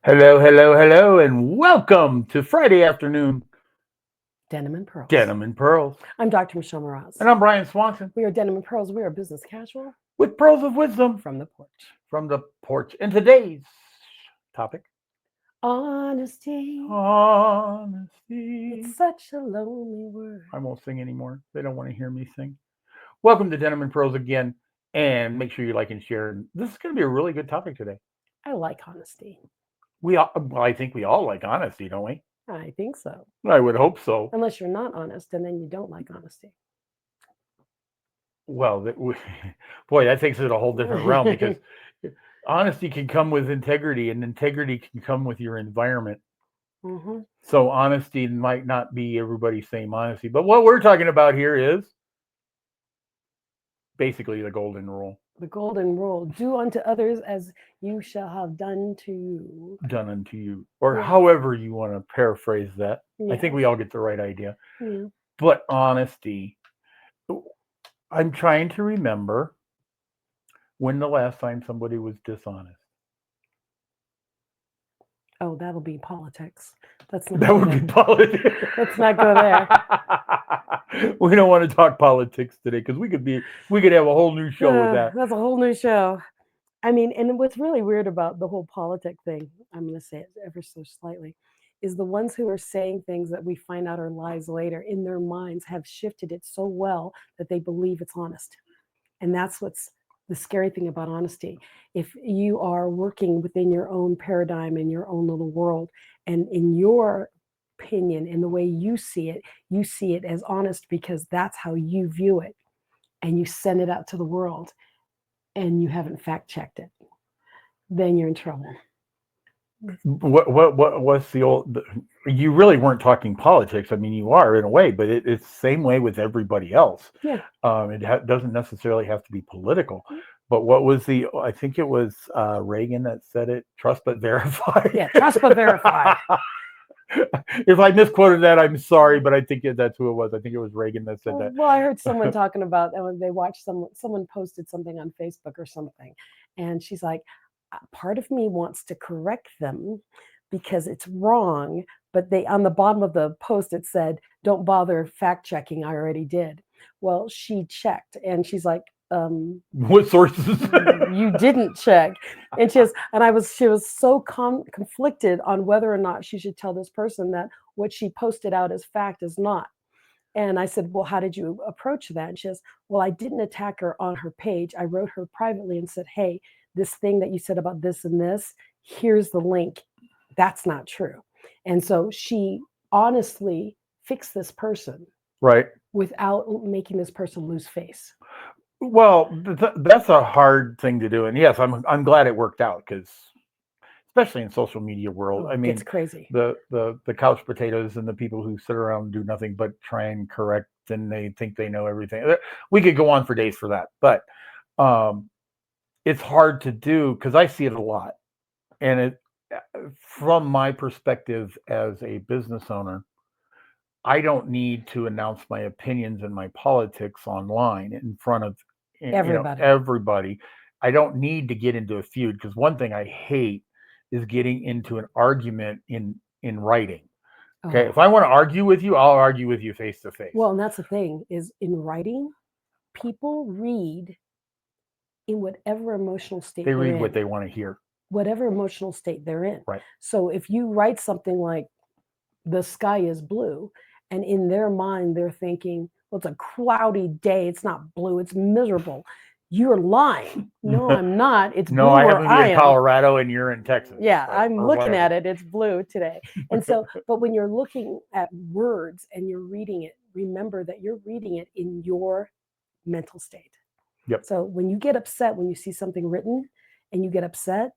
Hello, hello, hello, and welcome to Friday afternoon Denim and Pearls. Denim and Pearls. I'm Dr. Michelle Mraz. And I'm Brian Swanson We are Denim and Pearls. We are business casual with Pearls of Wisdom from the porch. from the porch. And today's topic, Honesty. honesty. It's such a lonely word. I won't sing anymore. They don't want to hear me sing. Welcome to Denim and Pearls again, and make sure you like and share. This is going to be a really good topic today. I like honesty. I think we all like honesty, don't we? I think so. I would hope so. Unless you're not honest, and then you don't like honesty. Well, boy, that takes it a whole different realm because honesty can come with integrity, and integrity can come with your environment. Mm-hmm. So honesty might not be everybody's same honesty, but what we're talking about here is basically the golden rule. The golden rule: do unto others as you shall have done to you. Done unto you, or Yeah. however you want to paraphrase that. Yeah. I think we all get the right idea. Yeah. But honesty, I'm trying to remember when the last time somebody was dishonest. Oh, that'll be politics. That's not. That would be politics. Let's not go there. We don't want to talk politics today because we could have a whole new show with that. That's a whole new show. I mean, and what's really weird about the whole politic thing, I'm going to say it ever so slightly, is the ones who are saying things that we find out are lies later in their minds have shifted it so well that they believe it's honest. And that's what's the scary thing about honesty. If you are working within your own paradigm in your own little world, and in your opinion, in the way you see it as honest because that's how you view it, and you send it out to the world and you haven't fact checked it, then you're in trouble. What's the old? You really weren't talking politics. I mean, you are in a way, but it's the same way with everybody else. Yeah. It doesn't necessarily have to be political. But what was the? I think it was Reagan that said it. Trust but verify. Yeah, trust but verify. If I misquoted that, I'm sorry, but I think that's who it was. I think it was Reagan that said that. Well, I heard someone talking about when they watched someone posted something on Facebook or something, and she's like, part of me wants to correct them because it's wrong, but they on the bottom of the post it said, "Don't bother fact checking. I already did." Well, she checked, and she's like, what sources? You didn't check. And she was so conflicted on whether or not she should tell this person that what she posted out as fact is not. And I said, well, how did you approach that? And she says, well, I didn't attack her on her page. I wrote her privately and said, hey, this thing that you said about this and this, here's the link. That's not true. And so she honestly fixed this person, right, without making this person lose face. Well, that's a hard thing to do, and yes, I'm glad it worked out because, especially in social media world, I mean, it's crazy. The couch potatoes and the people who sit around and do nothing but try and correct, and they think they know everything. We could go on for days for that, but it's hard to do because I see it a lot, and from my perspective as a business owner, I don't need to announce my opinions and my politics online in front of everybody. I don't need to get into a feud because one thing I hate is getting into an argument in writing. Okay, if I want to argue with you, I'll argue with you face to face. Well, and that's the thing is in writing, people read in whatever emotional state they read what they want to hear. Whatever emotional state they're in. Right. So if you write something like the sky is blue, and in their mind they're thinking, well, it's a cloudy day, it's not blue, it's miserable. You're lying. No, I'm not. It's blue. No, I happen to be in Colorado and you're in Texas. Yeah, I'm looking at it. It's blue today. And so, but when you're looking at words and you're reading it, remember that you're reading it in your mental state. Yep. So when you get upset, when you see something written and you get upset,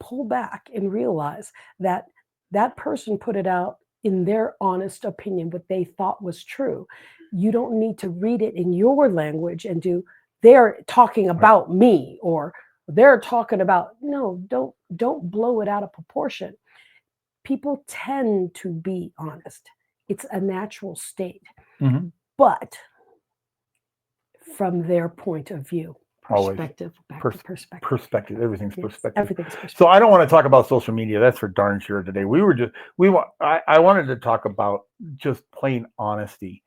pull back and realize that that person put it out in their honest opinion, what they thought was true. You don't need to read it in your language and they're talking about me, or they're talking about, no, don't blow it out of proportion. People tend to be honest. It's a natural state. Mm-hmm. But from their point of view, Always. Perspective, back to perspective. Perspective. Everything's Yes, perspective. everything's perspective. So I don't want to talk about social media. That's for darn sure today. I wanted to talk about just plain honesty.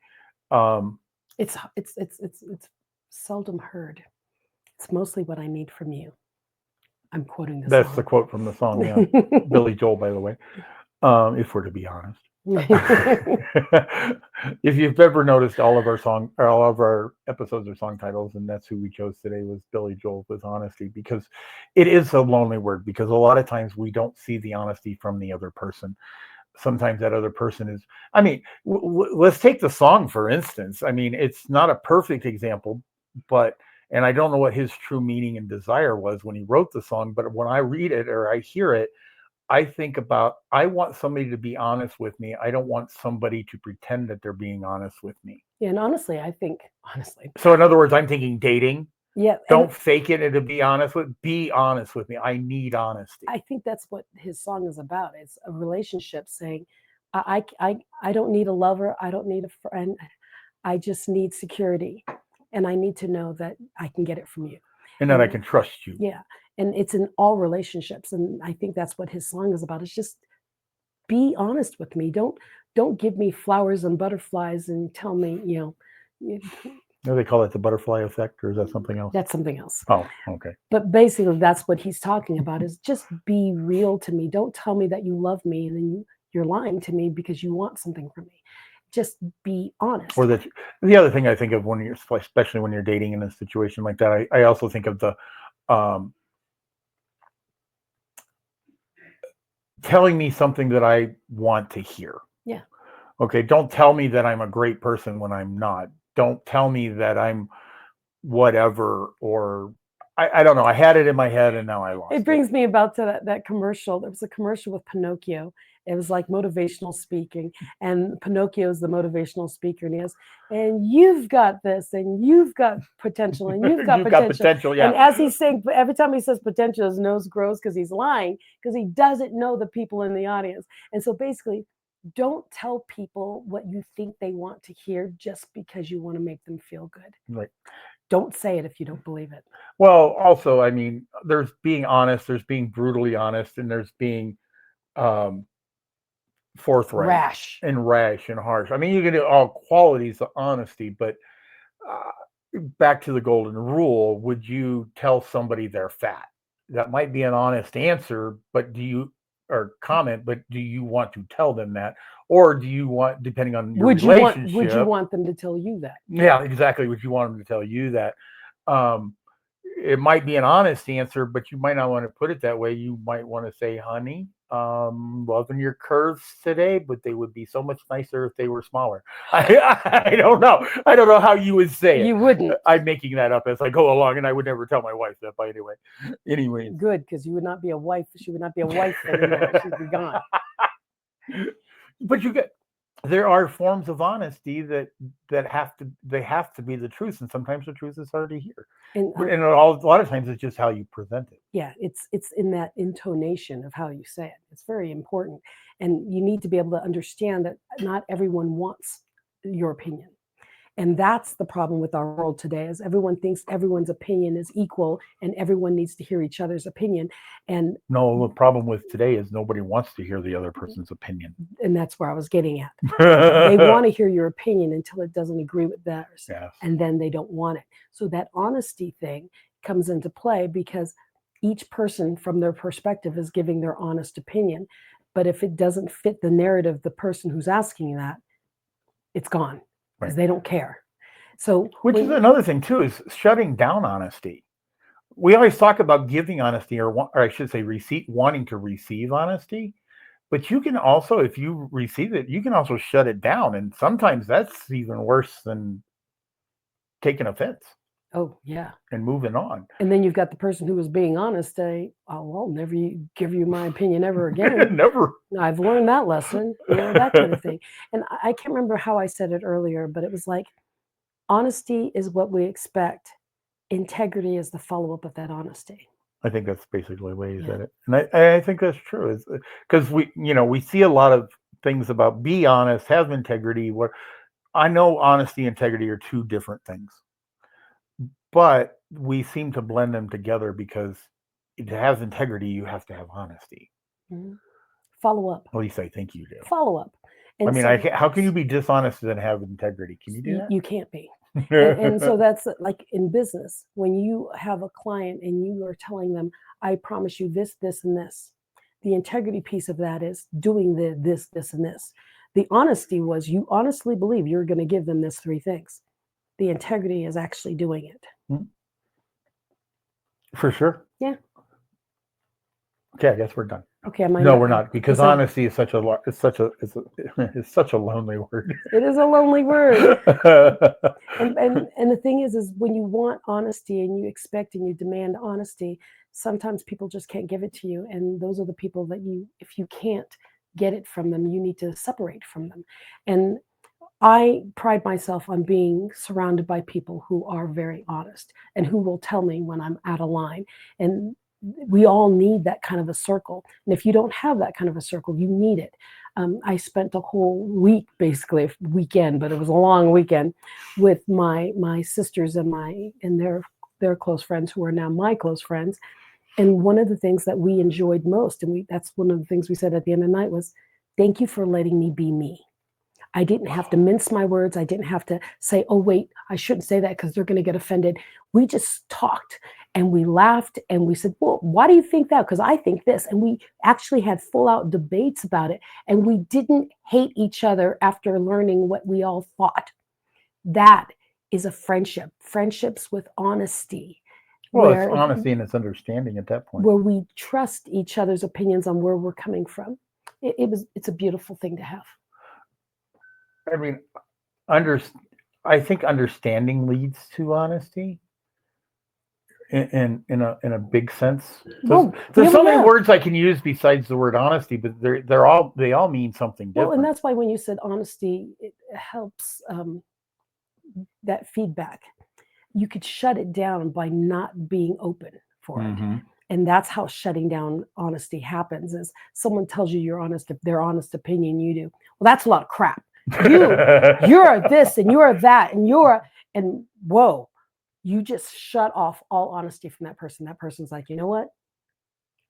It's seldom heard. It's mostly what I need from you. I'm quoting the That's song. the quote from the song. Yeah, Billy Joel, by the way. If we're to be honest. If you've ever noticed, all of our episodes or song titles, and that's who we chose today, was Billy Joel with honesty, because it is a lonely word, because a lot of times we don't see the honesty from the other person. Sometimes that other person is, I mean, let's take the song for instance. I mean, it's not a perfect example, but and I don't know what his true meaning and desire was when he wrote the song, but when I read it or I hear it, I think about, I want somebody to be honest with me. I don't want somebody to pretend that they're being honest with me. Yeah, and honestly, So in other words, I'm thinking dating. yeah, Don't fake it and to be honest with me. I need honesty. I think that's what his song is about. It's a relationship saying, I don't need a lover. I don't need a friend. I just need security. And I need to know that I can get it from you. And that I can trust you. Yeah. And it's in all relationships. And I think that's what his song is about. It's just be honest with me. Don't give me flowers and butterflies and tell me, Do they call it the butterfly effect, or is that something else? that's something else. Oh, okay. But basically that's what he's talking about, is just be real to me. Don't tell me that you love me and then you're lying to me because you want something from me. Just be honest. Or that the other thing I think of when you're, especially when you're dating in a situation like that, I also think of the telling me something that I want to hear. Yeah. Okay. Don't tell me that I'm a great person when I'm not. Don't tell me that I'm whatever, or I don't know. I had it in my head and now I lost it. It brings me about to that commercial. There was a commercial with Pinocchio. It was like motivational speaking, and Pinocchio is the motivational speaker, and he has, and you've got this, and you've got potential, and you've got potential. Yeah. And as he's saying, every time he says potential, his nose grows because he's lying, because he doesn't know the people in the audience. And so basically, don't tell people what you think they want to hear just because you want to make them feel good. Right. Don't say it if you don't believe it. Well, also, I mean, there's being honest, there's being brutally honest, and there's being forthright, rash and harsh. I mean, you can do all qualities of honesty, but back to the golden rule, would you tell somebody they're fat? That might be an honest answer, but do you want to tell them that? Or do you want, depending on your relationship, would you want them to tell you that? Yeah, exactly. Would you want them to tell you that? It might be an honest answer, but you might not want to put it that way. You might want to say, honey, loving your curves today, but they would be so much nicer if they were smaller. I don't know. I don't know how you would say it. You wouldn't. I'm making that up as I go along, and I would never tell my wife that, by anyway. Anyway. Good, because you would not be a wife. She would not be a wife anymore. She'd be gone. But there are forms of honesty that have to be the truth, and sometimes the truth is hard to hear. And a lot of times it's just how you present it. Yeah, it's in that intonation of how you say it. It's very important, and you need to be able to understand that not everyone wants your opinion. And that's the problem with our world today, is everyone thinks everyone's opinion is equal and everyone needs to hear each other's opinion. And no, the problem with today is nobody wants to hear the other person's opinion. And that's where I was getting at. They want to hear your opinion until it doesn't agree with theirs. Yes. And then they don't want it. So that honesty thing comes into play, because each person from their perspective is giving their honest opinion. But if it doesn't fit the narrative, the person who's asking that, it's gone. Because they don't care. So, which is another thing too, is shutting down honesty. We always talk about giving honesty, or I should say, wanting to receive honesty. But you can also, if you receive it, you can also shut it down, and sometimes that's even worse than taking offense. Oh yeah. And moving on. And then you've got the person who was being honest say, "Oh, I'll never give you my opinion ever again." Never. I've learned that lesson, that kind of thing. And I can't remember how I said it earlier, but it was like, honesty is what we expect. Integrity is the follow-up of that honesty. I think that's basically the way you said it. And I think that's true. Because we see a lot of things about be honest, have integrity. Where I know honesty and integrity are two different things. but we seem to blend them together because it has integrity. You have to have honesty. Mhm. Follow up. At least I think you do. Follow up. I And mean, so how can you be dishonest and have integrity? Can you do you can't be. that? And so that's like in business, when you have a client and you are telling them, I promise you this, this, and this. The integrity piece of that is doing the this, this, and this. The honesty was you honestly believe you're going to give them this three things. The integrity is actually doing it. For sure. Yeah. Okay, I guess we're done. Okay, am I No, not? we're not, because So honesty is such a it's such a lonely word. it is a lonely word. And the thing is when you want honesty and you expect and you demand honesty, sometimes people just can't give it to you, and those are the people that you, if you can't get it from them, you need to separate from them. And I pride myself on being surrounded by people who are very honest and who will tell me when I'm out of line. And we all need that kind of a circle. And if you don't have that kind of a circle, you need it. I spent a whole week, basically a weekend, but it was a long weekend, with my sisters and their close friends who are now my close friends. And one of the things that we enjoyed most, and that's one of the things we said at the end of the night, was, "Thank you for letting me be me." I didn't have to mince my words. I didn't have to say, oh, wait, I shouldn't say that because they're going to get offended. We just talked and we laughed and we said, well, why do you think that? Because I think this. And we actually had full out debates about it. And we didn't hate each other after learning what we all thought. That is a friendship. Friendships with honesty. Well, it's honesty and it's understanding at that point. Where we trust each other's opinions on where we're coming from. It's a beautiful thing to have. I mean, I think understanding leads to honesty in a big sense. There's so many words I can use besides the word honesty, but they all mean something different. Well, and that's why when you said honesty, it helps that feedback. You could shut it down by not being open for it. And that's how shutting down honesty happens, is someone tells you their honest opinion, you do. Well, that's a lot of crap. You're this and you're that and whoa, you just shut off all honesty from that person. That person's like, you know what?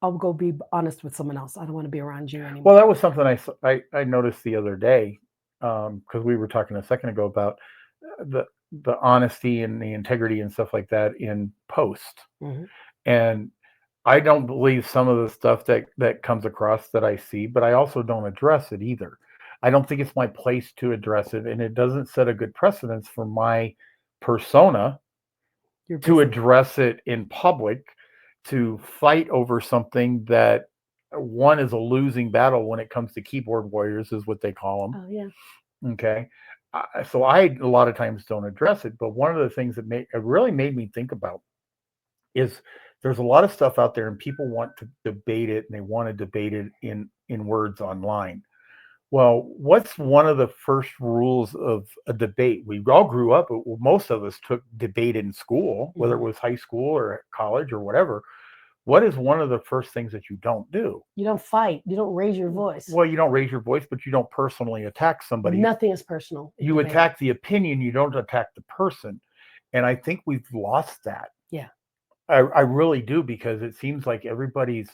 I'll go be honest with someone else. I don't want to be around you anymore. Well, that was something I noticed the other day, because we were talking a second ago about the honesty and the integrity and stuff like that in post. And I don't believe some of the stuff that comes across that I see, but I also don't address it either. I don't think it's my place to address it, and it doesn't set a good precedence for my persona to address it in public, to fight over something that, one, is a losing battle when it comes to keyboard warriors, is what they call them. Oh, yeah. Okay. So I a lot of times don't address it, but one of the things that really made me think about is there's a lot of stuff out there and people want to debate it, and they want to debate it in words online. Well, what's one of the first rules of a debate? We all grew up, most of us took debate in school, whether it was high school or college or whatever. What is one of the first things that you don't do? You don't fight. You don't raise your voice. Well, you don't raise your voice, but you don't personally attack somebody. Nothing is personal. You attack the opinion. You don't attack the person. And I think we've lost that. Yeah. I really do, because it seems like everybody's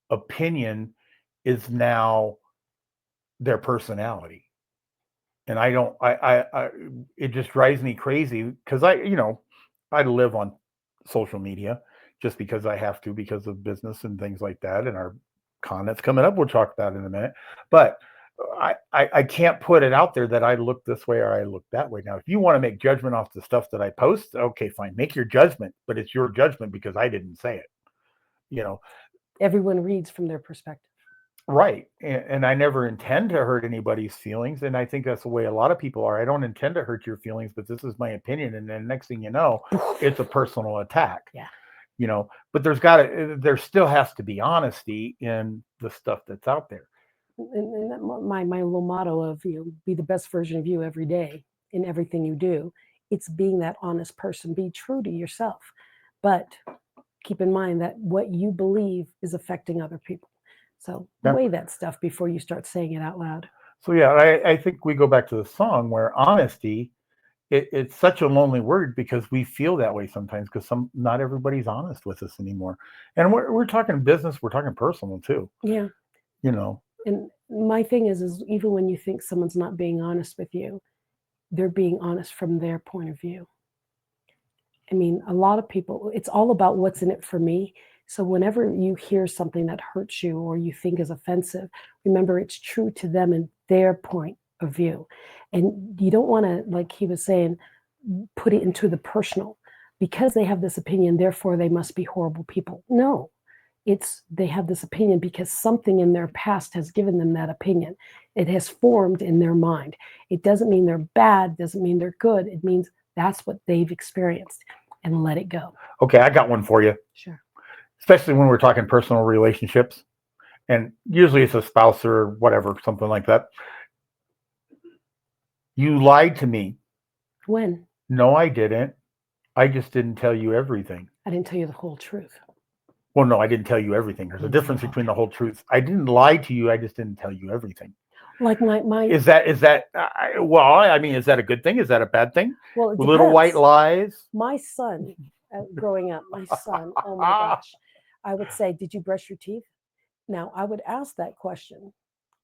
opinion is now their personality. And it just drives me crazy, because I live on social media just because I have to, because of business and things like that. And our con that's coming up, we'll talk about in a minute. But I can't put it out there that I look this way or I look that way. Now, if you want to make judgment off the stuff that I post, okay, fine, make your judgment, but it's your judgment because I didn't say it. Everyone reads from their perspective. Right. And I never intend to hurt anybody's feelings. And I think that's the way a lot of people are. I don't intend to hurt your feelings, but this is my opinion. And then next thing you know, it's a personal attack. Yeah. But there still has to be honesty in the stuff that's out there. And my little motto of, be the best version of you every day in everything you do. It's being that honest person. Be true to yourself. But keep in mind that what you believe is affecting other people. So weigh that stuff before you start saying it out loud. So, yeah, I think we go back to the song where honesty it's such a lonely word because we feel that way sometimes because not everybody's honest with us anymore. And we're talking business, we're talking personal too. Yeah. You know, And my thing is even when you think someone's not being honest with you, they're being honest from their point of view. I mean, a lot of people, it's all about what's in it for me. So whenever you hear something that hurts you or you think is offensive, remember it's true to them and their point of view. And you don't want to, like he was saying, put it into the personal. Because they have this opinion, therefore they must be horrible people. No, it's they have this opinion because something in their past has given them that opinion. It has formed in their mind. It doesn't mean they're bad, doesn't mean they're good. It means that's what they've experienced, and let it go. okay, I got one for you. Sure. Especially when we're talking personal relationships, and usually it's a spouse or whatever, something like that. You lied to me. When? No, I didn't. I just didn't tell you everything. I didn't tell you the whole truth. Well, no, I didn't tell you everything. There's a difference between the whole truth. I didn't lie to you. I just didn't tell you everything. Like my Is that well? I mean, is that a good thing? Is that a bad thing? well, it Little white depends. lies. My son, growing up, my son, oh my gosh, I would say, "Did you brush your teeth?" Now, I would ask that question,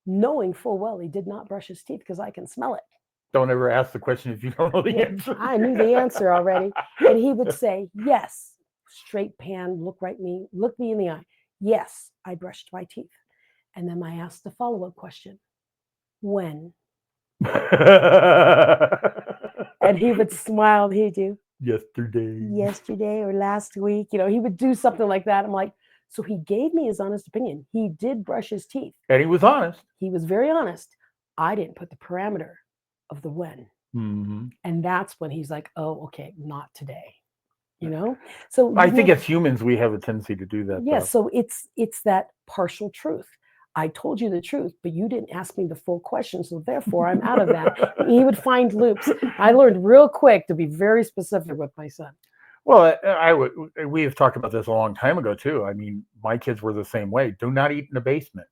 knowing full well he did not brush his teeth because I can smell it. Don't ever ask the question if you don't know the Yeah, answer. I knew the answer already. And he would say, "Yes." Straight pan, look me in the eye. "Yes, I brushed my teeth." And then I asked the follow-up question, "When?" And he would smile. He'd do, Yesterday. "Yesterday or last week." He would do something like that. I'm like, so he gave me his honest opinion. He did brush his teeth. And he was honest. He was very honest. I didn't put the parameter of the when. Mm-hmm. And that's when he's like, "Oh, okay, not today." So I think as humans we have a tendency to do that. yes, so it's that partial truth. I told you the truth, but you didn't ask me the full question, so therefore I'm out of that. He would find loops. I learned real quick to be very specific with my son. Well, we have talked about this a long time ago too. I mean, my kids were the same way. Do not eat in the basement.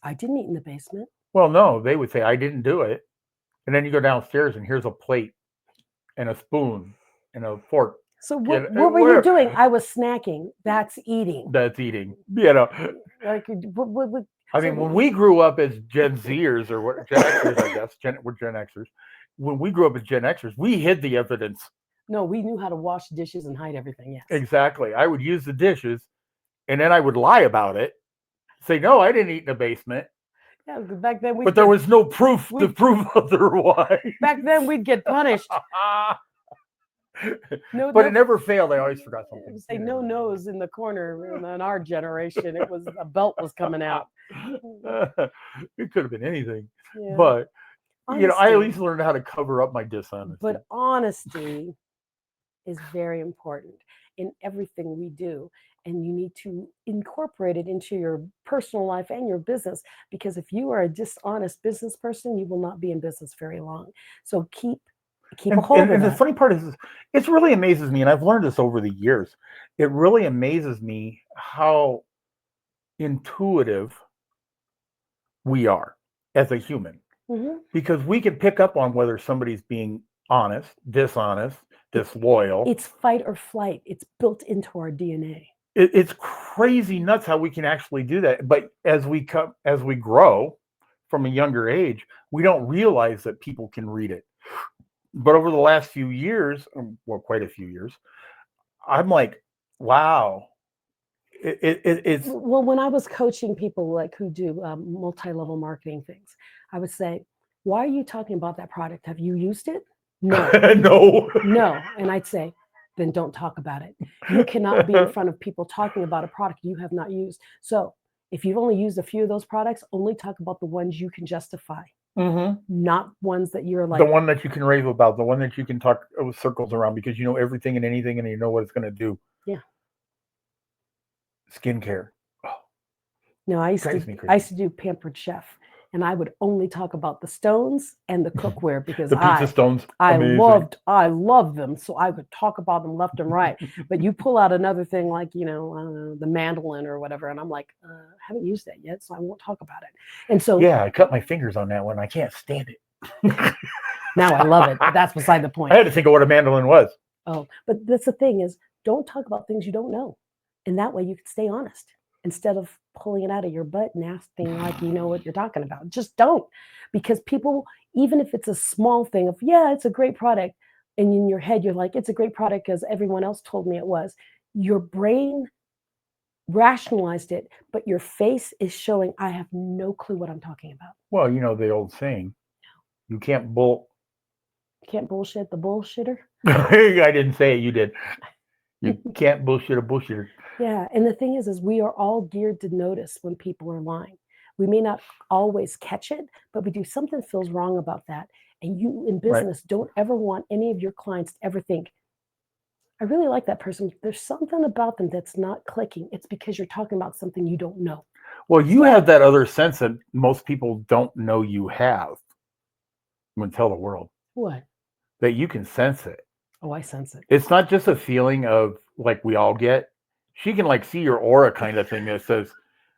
I didn't eat in the basement. Well, no, they would say I didn't do it, and then you go downstairs and here's a plate and a spoon and a fork. So what were you doing? I was snacking. That's eating. That's eating. Like I mean, when we grew up as Gen Zers or what Gen Xers, I guess we're Gen Xers. When we grew up as Gen Xers, we hid the evidence. No, we knew how to wash dishes and hide everything. Yes, exactly. I would use the dishes, and then I would lie about it. Say no, I didn't eat in the basement. Yeah, back then but there was no proof to prove otherwise. Back then we'd get punished. But it never failed. I always forgot something. Say no nose in the corner. In our generation, it was a belt was coming out. It could have been anything. Yeah. But honesty, I at least learned how to cover up my dishonesty. But honesty is very important in everything we do. And you need to incorporate it into your personal life and your business, because if you are a dishonest business person, you will not be in business very long. So keep a hold of it. And the funny part is, it really amazes me, and I've learned this over the years. It really amazes me how intuitive we are as a human, because we can pick up on whether somebody's being honest, dishonest, disloyal. It's fight or flight. It's built into our DNA. It's crazy nuts how we can actually do that. But as we grow from a younger age, we don't realize that people can read it. But over the last few years, well, quite a few years, I'm like, wow. It's well, when I was coaching people like who do multi-level marketing things, I would say, "Why are you talking about that product? Have you used it?" "No." No. And I'd say, "Then don't talk about it. You cannot be in front of people talking about a product you have not used. So if you've only used a few of those products, only talk about the ones you can justify, not ones that you're like." The one that you can rave about, the one that you can talk circles around because you know everything and anything and you know what it's going to do. Yeah. Skincare. Oh. No, I used to do Pampered Chef. And I would only talk about the stones and the cookware because the pizza stones. I loved them. So I would talk about them left and right. But you pull out another thing like, the mandolin or whatever. And I'm like, I haven't used that yet, so I won't talk about it. And so. Yeah, I cut my fingers on that one. I can't stand it. Now I love it, but that's beside the point. I had to think of what a mandolin was. Oh, but that's the thing is, don't talk about things you don't know. And that way you can stay honest instead of pulling it out of your butt and acting like you know what you're talking about. Just don't. Because people, even if it's a small thing of, yeah, it's a great product, and in your head you're like, it's a great product because everyone else told me it was, your brain rationalized it, but your face is showing, I have no clue what I'm talking about. Well, you know the old saying, you can't Can't bullshit the bullshitter. I didn't say it, you did. You can't bullshit a bullshitter. Yeah, and the thing is we are all geared to notice when people are lying. We may not always catch it, but we do something feels wrong about that. And you in business don't ever want any of your clients to ever think, I really like that person. There's something about them that's not clicking. It's because you're talking about something you don't know. Well, you have that other sense that most people don't know you have. I'm going to tell the world. What? That you can sense it. Oh, I sense it. It's not just a feeling of like we all get. She can like see your aura kind of thing that says,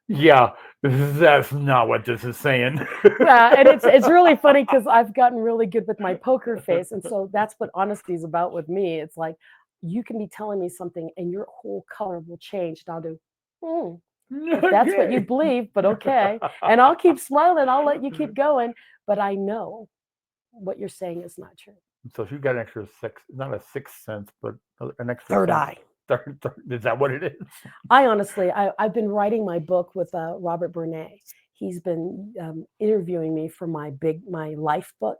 yeah, that's not what this is saying. Yeah, and it's really funny because I've gotten really good with my poker face. And so that's what honesty is about with me. It's like, you can be telling me something and your whole color will change. And I'll do, if that's what you believe, but okay. And I'll keep smiling. I'll let you keep going. But I know what you're saying is not true. So she's got an extra not a sixth sense, but an extra third sense. eye. Third, is that what it is? I honestly, I've been writing my book with Robert Burnett. He's been interviewing me for my life book.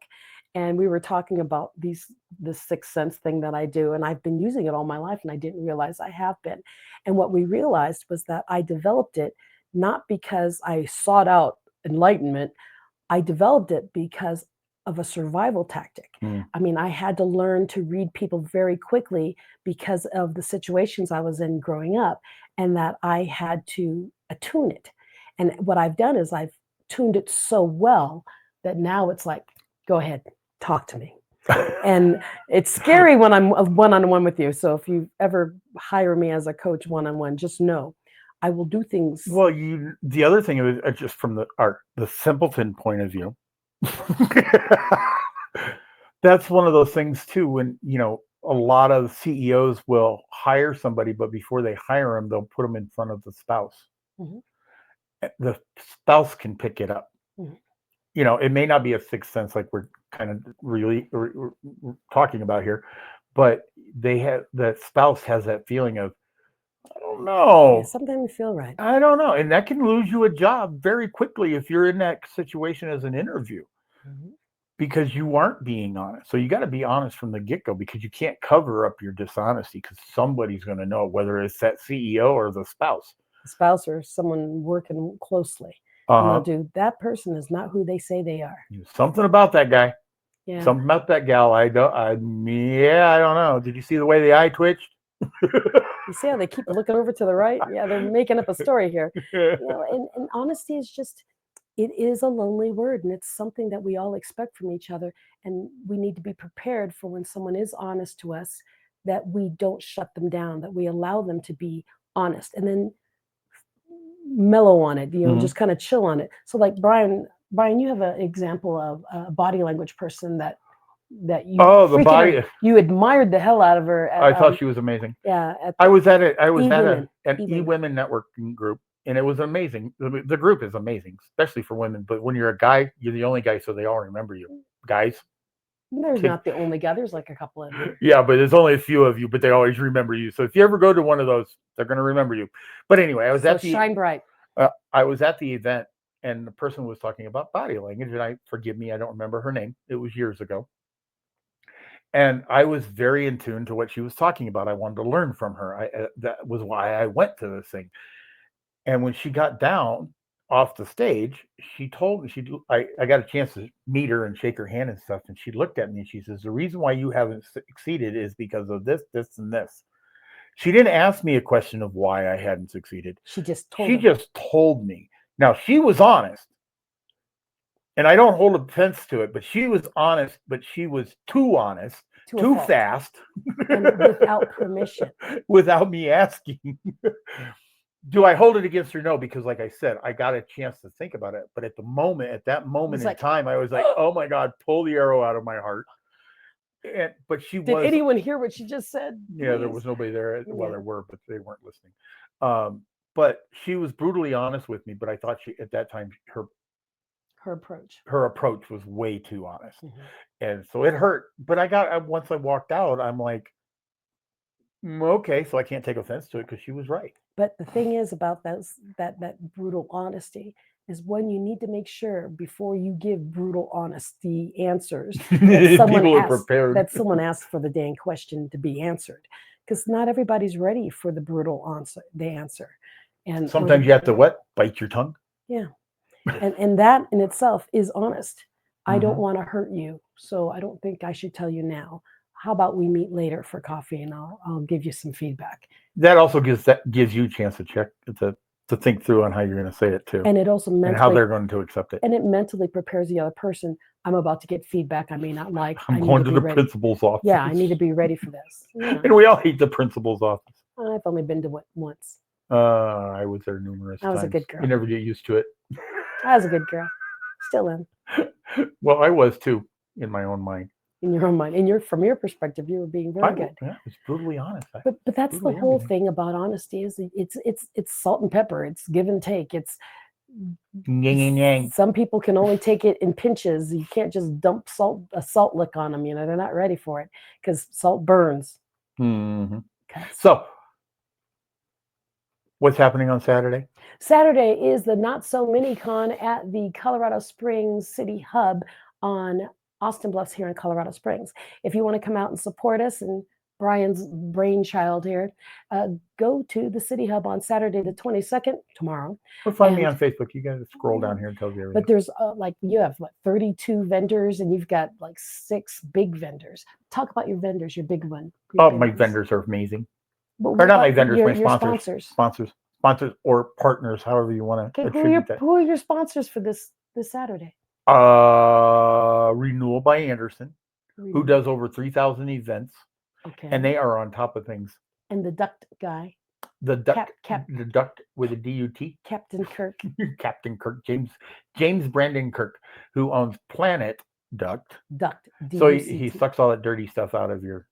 And we were talking about this sixth sense thing that I do. And I've been using it all my life and I didn't realize I have been. And what we realized was that I developed it not because I sought out enlightenment. I developed it because of a survival tactic. I mean, I had to learn to read people very quickly because of the situations I was in growing up, and that I had to attune it. And what I've done is I've tuned it so well that now it's like, go ahead, talk to me. And it's scary when I'm one-on-one with you. So if you ever hire me as a coach one-on-one, just know I will do things. Well, the other thing is just from the simpleton point of view. That's one of those things too, when a lot of CEOs will hire somebody, but before they hire them, they'll put them in front of the spouse. The spouse can pick it up. It may not be a sixth sense like we're kind of really talking about here, but the spouse has that feeling of, I don't know. Yeah, sometimes feel right. I don't know. And that can lose you a job very quickly if you're in that situation as an interview. Because you aren't being honest. So you got to be honest from the get-go, because you can't cover up your dishonesty, because somebody's going to know, whether it's that CEO or the spouse. The spouse or someone working closely. And they'll do, that person is not who they say they are. Something about that guy. Yeah. Something about that gal. I don't know. Did you see the way the eye twitched? You see how they keep looking over to the right? Yeah, they're making up a story here. And honesty is just, it is a lonely word, and it's something that we all expect from each other. And we need to be prepared for when someone is honest to us, that we don't shut them down, that we allow them to be honest, and then mellow on it, just kind of chill on it. So like Brian, you have an example of a body language person that you you admired the hell out of her. I thought she was amazing. Yeah. I was at an E-Women networking group. And it was amazing. The group is amazing, especially for women. But when you're a guy, you're the only guy, so they all remember you. Guys. There's not the only guy. There's like a couple of you. Yeah, but there's only a few of you, but they always remember you. So if you ever go to one of those, they're going to remember you. But anyway, shine bright. I was at the event, and the person was talking about body language. And forgive me, I don't remember her name. It was years ago. And I was very in tune to what she was talking about. I wanted to learn from her. That was why I went to this thing. And when she got down off the stage, she told me, I got a chance to meet her and shake her hand and stuff. And she looked at me and she says, the reason why you haven't succeeded is because of this, this, and this. She didn't ask me a question of why I hadn't succeeded. She just told me. Now, she was honest. And I don't hold offense to it, but she was honest, but she was too honest, too fast. And without permission. Without me asking. Do I hold it against her? No, because like I said, I got a chance to think about it. But at that moment in like, time, I was like, oh my God, pull the arrow out of my heart. But she did was, anyone hear what she just said? yeah, there Please. was nobody there. Well, Yeah. there were, but they weren't listening. But she was brutally honest with me. But I thought at that time, Her approach. her approach was way too honest. Mhm. And so it hurt. But once I walked out, I'm like, okay, so I can't take offense to it because she was right. But the thing is about that brutal honesty is when you need to make sure before you give brutal honesty answers that someone asks for the dang question to be answered, because not everybody's ready for the brutal answer. And sometimes you have to bite your tongue. Yeah, and that in itself is honest. I don't Mhm. want to hurt you, so I don't think I should tell you now. How about we meet later for coffee and I'll give you some feedback. That also gives you a chance to check to think through on how you're going to say it too, And it also and how they're going to accept it. and it mentally prepares the other person. I'm about to get feedback I may not like. I'm going to the principal's office. Yeah, I need to be ready for this. Yeah. And we all hate the principal's office. I've only been to it once. I was there numerous times. I was a good girl. You never get used to it. I was a good girl. Still am. Well, I was too, in my own mind. In your own mind. From your perspective, you were being very good. Yeah, it's brutally honest. But that's the whole thing about honesty is it's salt and pepper. It's give and take. It's yin and yang. Some people can only take it in pinches. You can't just dump a salt lick on them. They're not ready for it because salt burns. Mm-hmm. So, what's happening on Saturday? Saturday is the Not So Mini Con at the Colorado Springs City Hub on Austin Bluffs here in Colorado Springs. If you want to come out and support us, and Brian's brainchild here, go to the City Hub on Saturday the 22nd, tomorrow. Or find me on Facebook. You guys scroll down here and tells you everything. But there's you have 32 vendors and you've got 6 big vendors. Talk about your vendors, your big one. My vendors are amazing. Or not my vendors, my sponsors. Sponsors or partners, however you want to attribute that. Who are your sponsors for this Saturday? Renewal by Anderson, who does over 3,000 events. Okay. And they are on top of things. And the duct guy. The duct with a DUT. Captain Kirk. Captain Kirk. James Brandon Kirk, who owns Planet Duct. D-U-C-T. So he sucks all that dirty stuff out of your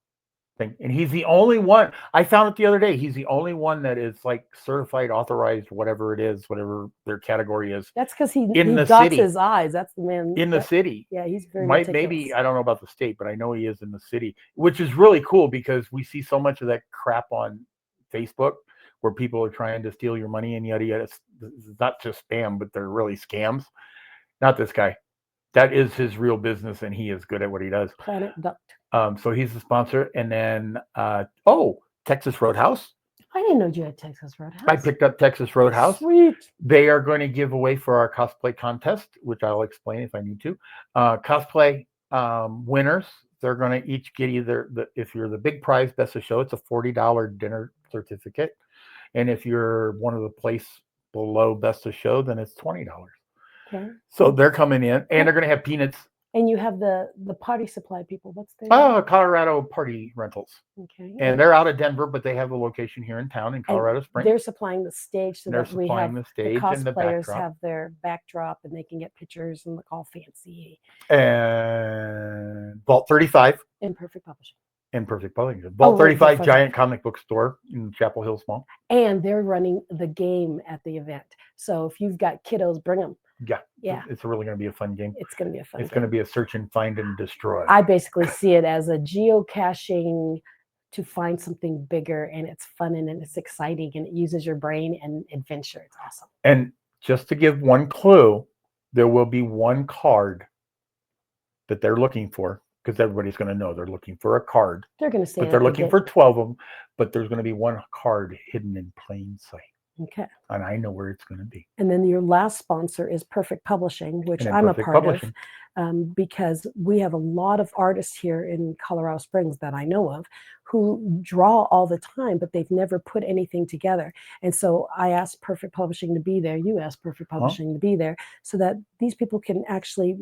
thing. And he's the only one. I found it the other day. He's the only one that is certified, authorized, whatever it is, whatever their category is. That's because he dots his eyes. That's the man. In the city. Yeah, he's very meticulous. Maybe, I don't know about the state, but I know he is in the city, which is really cool because we see so much of that crap on Facebook where people are trying to steal your money and yada, yada. It's not just spam, but they're really scams. Not this guy. That is his real business, and he is good at what he does. Planet Duct. So he's the sponsor. And then, Texas Roadhouse. I didn't know you had Texas Roadhouse. I picked up Texas Roadhouse. Sweet. They are going to give away for our cosplay contest, which I'll explain if I need to. Cosplay winners, they're going to each get either, if you're the big prize, best of show, it's a $40 dinner certificate. And if you're one of the place below best of show, then it's $20. Okay. So they're coming in, and they're going to have peanuts. And you have the party supply people. What's their name? Colorado Party Rentals. Okay. And they're out of Denver, but they have a location here in town in Colorado Springs. They're supplying the stage so that we have the stage the and the cosplayers backdrop. have their backdrop and they can get pictures and look all fancy. And Vault 35. Imperfect Publishing. Imperfect Publishing. Vault 35 giant comic book store in Chapel Hill Mall. And they're running the game at the event. So if you've got kiddos, bring them. Yeah. It's really going to be a fun game. It's going to be a fun game. It's going to be a search and find and destroy. I basically see it as a geocaching to find something bigger, and it's fun and it's exciting and it uses your brain and adventure. It's awesome. And just to give one clue, there will be one card that they're looking for, because everybody's going to know they're looking for a card. They're going to say, but they're looking for 12 of them, but there's going to be one card hidden in plain sight. Okay. And I know where it's going to be. And then your last sponsor is Perfect Publishing, which I'm a part of, because we have a lot of artists here in Colorado Springs that I know of who draw all the time, but they've never put anything together. And so I asked Perfect Publishing to be there. You asked Perfect Publishing to be there so that these people can actually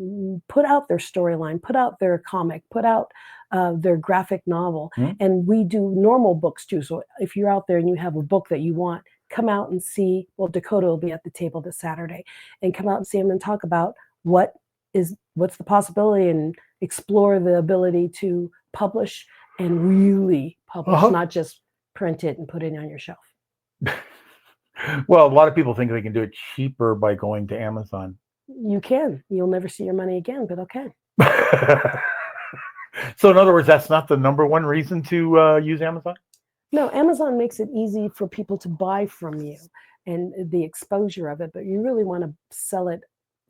put out their storyline, put out their comic, put out their graphic novel. And we do normal books too. So if you're out there and you have a book that you want, come out and see, well, Dakota will be at the table this Saturday, and come out and see him and talk about what's the possibility, and explore the ability to publish and really publish, not just print it and put it on your shelf. Well, a lot of people think they can do it cheaper by going to Amazon. You can. You'll never see your money again, but okay. So in other words, that's not the number one reason to use Amazon? No, Amazon makes it easy for people to buy from you and the exposure of it, but you really want to sell it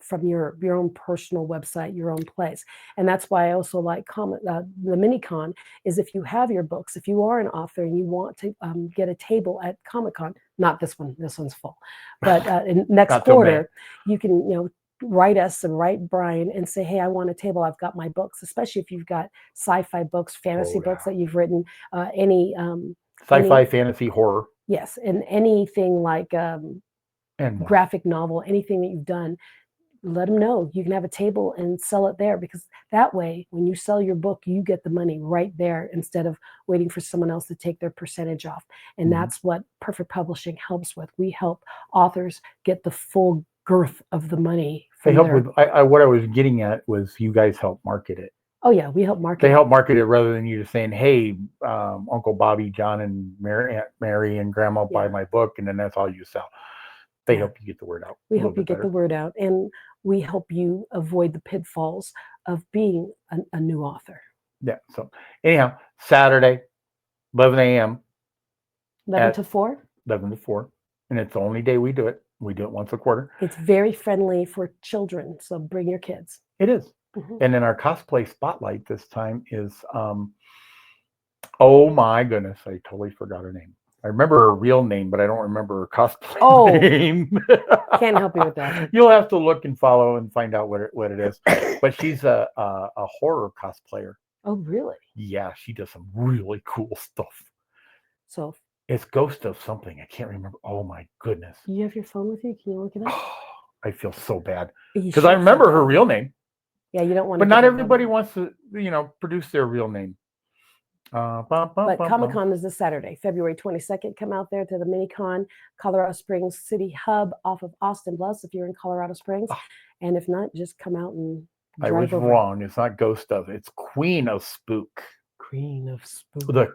from your own personal website, your own place. And that's why I also like the mini-con, is if you have your books, if you are an author and you want to get a table at Comic-Con, not this one, this one's full, but next quarter, you can, write us and write Brian and say, hey, I want a table. I've got my books, especially if you've got sci-fi books, fantasy books that you've written, any sci-fi, fantasy, horror. Yes, and anything like graphic novel, anything that you've done, let them know. You can have a table and sell it there, because that way, when you sell your book, you get the money right there instead of waiting for someone else to take their percentage off. And that's what Perfect Publishing helps with. We help authors get the full girth of the money. They help with, what I was getting at was you guys help market it. Oh yeah, we help market. They help market it rather than you just saying, hey, Uncle Bobby, John, and Aunt Mary and Grandma buy my book, and then that's all you sell. They help you get the word out. We help you get the word out, and we help you avoid the pitfalls of being a new author. Yeah. So anyhow, Saturday, 11 a.m. 11 to 4? 11 to 4. And it's the only day we do it. We do it once a quarter. It's very friendly for children, so bring your kids. It is. And then our cosplay spotlight this time is, oh my goodness, I totally forgot her name. I remember her real name, but I don't remember her cosplay name. Can't help you with that. You'll have to look and follow and find out what it is. But she's a horror cosplayer. Oh, really? Yeah, she does some really cool stuff. So it's Ghost of something. I can't remember. Oh my goodness. You have your phone with you? Can you look it up? I feel so bad because I remember her real name. Yeah, you don't want to. But not everybody wants to, produce their real name. But Comic-Con is this Saturday, February 22nd. Come out there to the mini-con, Colorado Springs City Hub off of Austin Bluffs if you're in Colorado Springs. And if not, just come out and drive I was over. wrong. It's not Ghost of. It's Queen of Spook. Queen of Spook.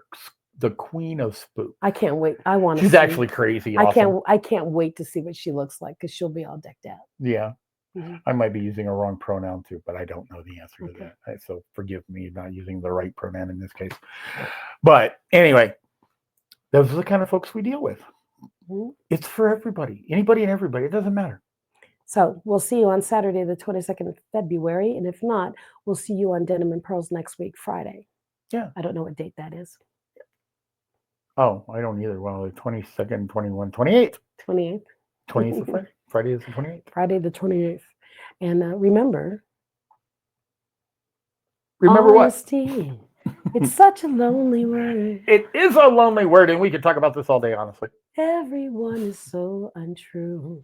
The Queen of Spook. I can't wait. I want to. She's actually crazy. Awesome. I can't wait to see what she looks like, because she'll be all decked out. Yeah. I might be using a wrong pronoun too, but I don't know the answer to that. So forgive me not using the right pronoun in this case. But anyway, those are the kind of folks we deal with. It's for everybody, anybody and everybody. It doesn't matter. So we'll see you on Saturday, the 22nd of February. And if not, we'll see you on Denim and Pearls next week, Friday. Yeah. I don't know what date that is. Oh, I don't either. Well, the 22nd, 21, 28th. 28th. 20th of Friday. Friday is the 28th. Friday the 28th. And remember honesty. What? It's such a lonely word. It is a lonely word, and we could talk about this all day, honestly. Everyone is so untrue.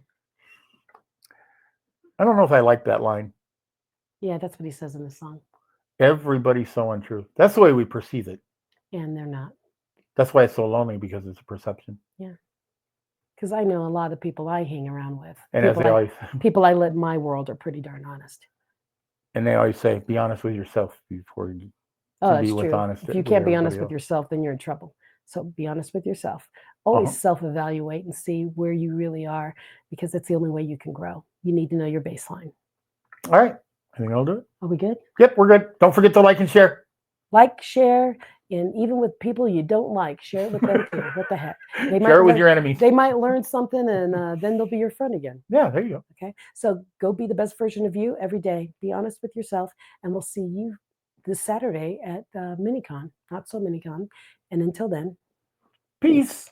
I don't know if I like that line. Yeah, that's what he says in the song. Everybody's so untrue. That's the way we perceive it. And they're not. That's why it's so lonely, because it's a perception. Yeah. Because I know a lot of people I hang around with. And people I let in my world are pretty darn honest. And they always say, be honest with yourself before you be with honest. If you can't be honest with yourself, then you're in trouble. So be honest with yourself. Always self-evaluate and see where you really are, because that's the only way you can grow. You need to know your baseline. All right. I think I'll do it. Are we good? Yep, we're good. Don't forget to like and share. Like, share, and even with people you don't like, share it with them too. What the heck? Share it with your enemies. They might learn something, and then they'll be your friend again. Yeah, there you go. Okay, so go be the best version of you every day. Be honest with yourself, and we'll see you this Saturday at Minicon, Not So Minicon. And until then, peace.